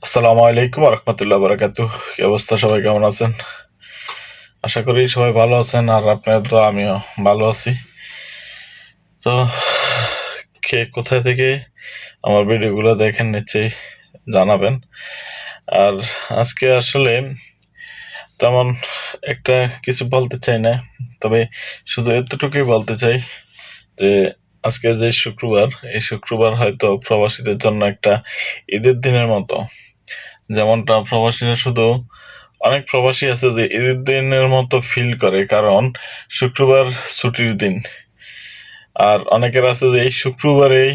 আসসালামু আলাইকুম রহমতুল্লাহ বারাকাতুহ। কি অবস্থা, সবাই কেমন আছেন? আশা করি সবাই ভালো আছেন, আর আপনার তো আমিও ভালো আছি। তো কে কোথায় থেকে আমার ভিডিওগুলো দেখেন নিশ্চয়ই জানাবেন। আর আজকে আসলে তেমন একটা কিছু বলতে চাই না, তবে শুধু এতটুকুই বলতে চাই যে আজকে যে শুক্রবার, এই শুক্রবার হয়তো প্রবাসীদের জন্য একটা ঈদের দিনের মতো। যেমনটা প্রবাসীরা শুধু, অনেক প্রবাসী আছে যে ঈদের দিনের মতো ফিল করে, কারণ শুক্রবার ছুটির দিন। আর অনেকের আছে যে এই শুক্রবারেই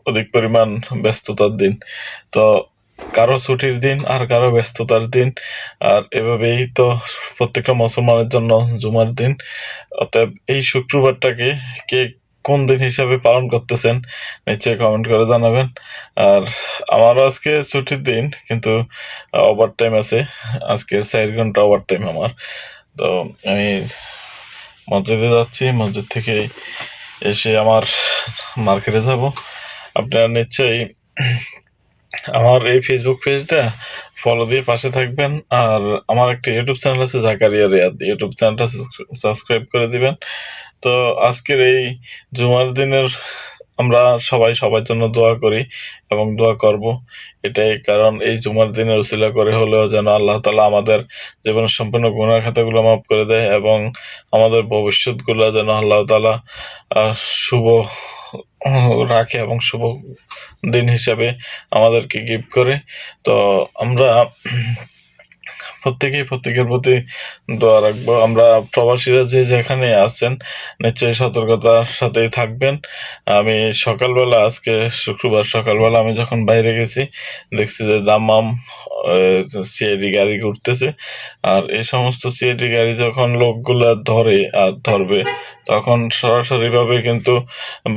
অধিক পরিমাণ ব্যস্ততার দিন। তো কারো ছুটির দিন আর কারো ব্যস্ততার দিন, আর এভাবেই তো প্রত্যেকটা মুসলমানের জন্য জুমার দিন। অতএব এই শুক্রবারটাকে কে কোন দিন হিসাবে পালন করতেছেন নিশ্চয়ই কমেন্ট করে জানাবেন। আর আমারও আজকে ছুটির দিন, কিন্তু ওভার টাইম আছে। আজকে 4 ঘন্টা ওভার টাইম আমার। তো আমি মসজিদে যাচ্ছি, মসজিদ থেকে এসে আমার মার্কেটে যাব। আপনারা নিশ্চয়ই আমার এই ফেসবুক পেজটা ফলো দিয়ে পাশে থাকবেন, আর আমার একটা ইউটিউব চ্যানেল আছে জাকারিয়া রিয়াদ, ইউটিউব চ্যানেলটা সাবস্ক্রাইব করে দিবেন। তো আজকের এই জুমার দিনের আমরা সবাই সবার জন্য দোয়া করি এবং দোয়া করব। এটাই কারণ এই জুমার দিনের উসিলা করে হলেও যেন আল্লাহ তাআলা আমাদের জীবনের সম্পূর্ণ গুনাহ খাতাগুলো মাফ করে দেয়, এবং আমাদের ভবিষ্যৎগুলো যেন আল্লাহ তাআলা শুভ রাখে এবং শুভ দিন হিসাবে আমাদেরকে গিফট করে। তো আমরা প্রত্যেকেই প্রত্যেকের প্রতি দোয়া রাখবো। আমরা প্রবাসীরা যে যেখানে আছেন নিশ্চয়ই সতর্কতার সাথেই থাকবেন। আমি সকালবেলা, আজকে শুক্রবার সকালবেলা আমি যখন বাইরে গেছি, দেখছি যে দামাম সিআইডি গাড়ি ঘুরতেছে। আর এই সমস্ত সিআইডি গাড়ি যখন লোকগুলা ধরে আর ধরবে, তখন সরাসরিভাবে কিন্তু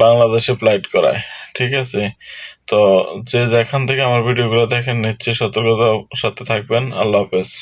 বাংলাদেশে ফ্লাইট করায়। ঠিক আছে? তো যে যেখান থেকে আমার ভিডিওগুলো দেখেন নিশ্চয়ই সতর্কতার সাথে থাকবেন। আল্লাহ হাফেজ।